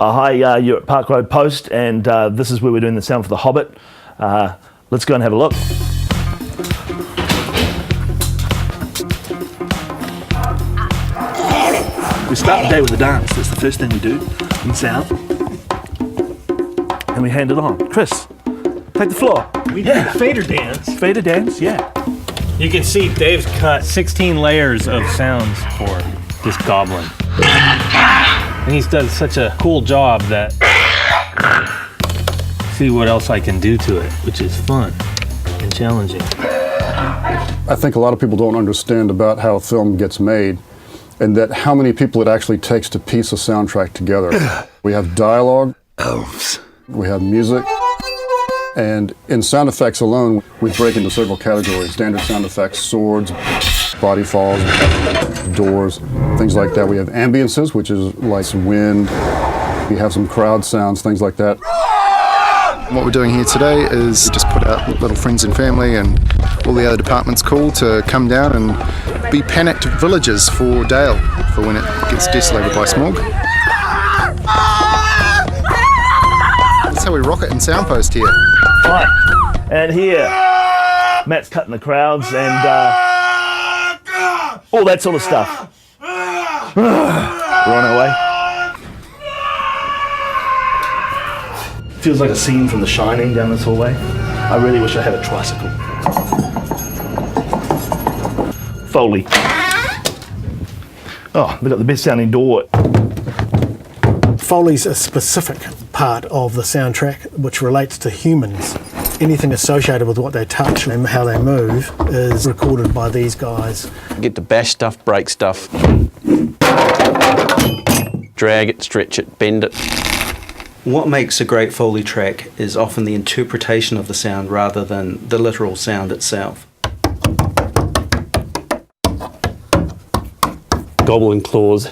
Hi, you're at Park Road Post, and this is where we're doing the sound for The Hobbit. Let's go and have a look. We start the day with a dance. That's the first thing we do in sound. And we hand it on. Chris, take the floor. We do the fader dance. Fader dance, yeah. You can see Dave's cut 16 layers of sounds for this goblin. And he's done such a cool job that see what else I can do to it, which is fun and challenging. I think a lot of people don't understand about how a film gets made and that how many people it actually takes to piece a soundtrack together. We have dialogue, elves, we have music, and in sound effects alone, we break into several categories. Standard sound effects, swords, body falls, doors, things like that. We have ambiences, which is like some wind. We have some crowd sounds, things like that. What we're doing here today is just put out little friends and family and all the other departments call to come down and be panicked villagers for Dale, for when it gets desolated by smog. That's how we rock it in Soundpost here. Right, and here, Matt's cutting the crowds and all that sort of stuff. We're on our way. Feels like a scene from The Shining down this hallway. I really wish I had a tricycle. Foley. Oh, they've got the best sounding door. Foley's a specific part of the soundtrack which relates to humans. Anything associated with what they touch and how they move is recorded by these guys. You get to bash stuff, break stuff, drag it, stretch it, bend it. What makes a great Foley track is often the interpretation of the sound rather than the literal sound itself. Goblin claws.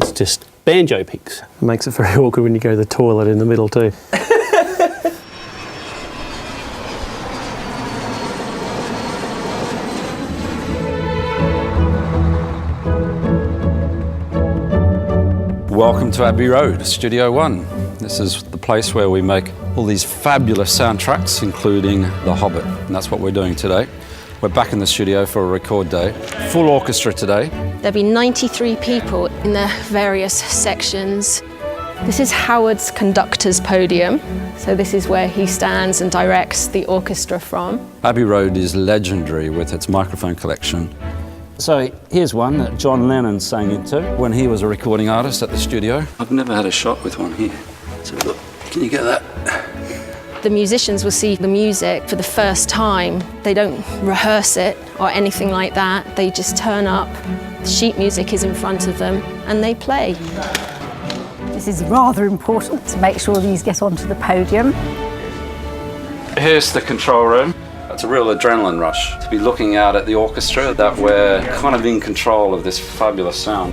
It's just banjo picks. It makes it very awkward when you go to the toilet in the middle too. Welcome to Abbey Road, Studio One. This is the place where we make all these fabulous soundtracks, including The Hobbit, and that's what we're doing today. We're back in the studio for a record day. Full orchestra today. There'll be 93 people in the various sections. This is Howard's conductor's podium, so this is where he stands and directs the orchestra from. Abbey Road is legendary with its microphone collection. So here's one that John Lennon sang into when he was a recording artist at the studio. I've never had a shot with one here. So look, can you get that? The musicians will see the music for the first time. They don't rehearse it or anything like that. They just turn up, the sheet music is in front of them, and they play. This is rather important to make sure these get onto the podium. Here's the control room. It's a real adrenaline rush to be looking out at the orchestra, that we're kind of in control of this fabulous sound.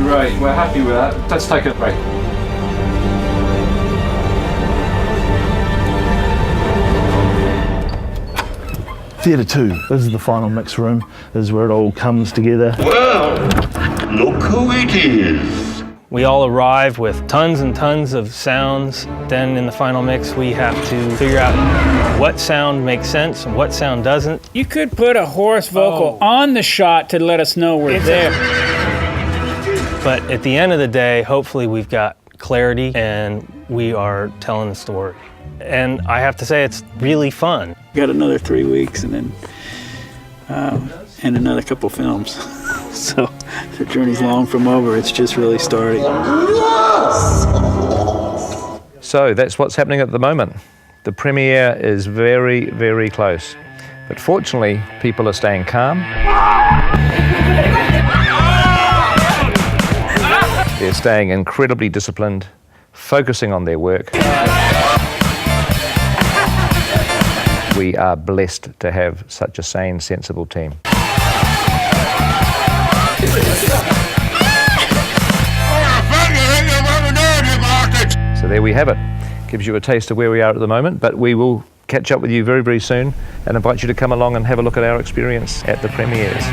Great, we're happy with that. Let's take a break. Theatre 2, this is the final mix room. This is where it all comes together. Well, look who it is. We all arrive with tons and tons of sounds. Then in the final mix, we have to figure out what sound makes sense and what sound doesn't. You could put a hoarse vocal on the shot to let us know we're there. But at the end of the day, hopefully we've got clarity and we are telling the story. And I have to say, it's really fun. Got another 3 weeks and then and another couple films. So the journey's long from over. It's just really starting. So that's what's happening at the moment. The premiere is very, very close. But fortunately, people are staying calm. They're staying incredibly disciplined, focusing on their work. we are blessed to have such a sane, sensible team. So there we have it. Gives you a taste of where we are at the moment, but we will catch up with you very, very soon and invite you to come along and have a look at our experience at the premieres.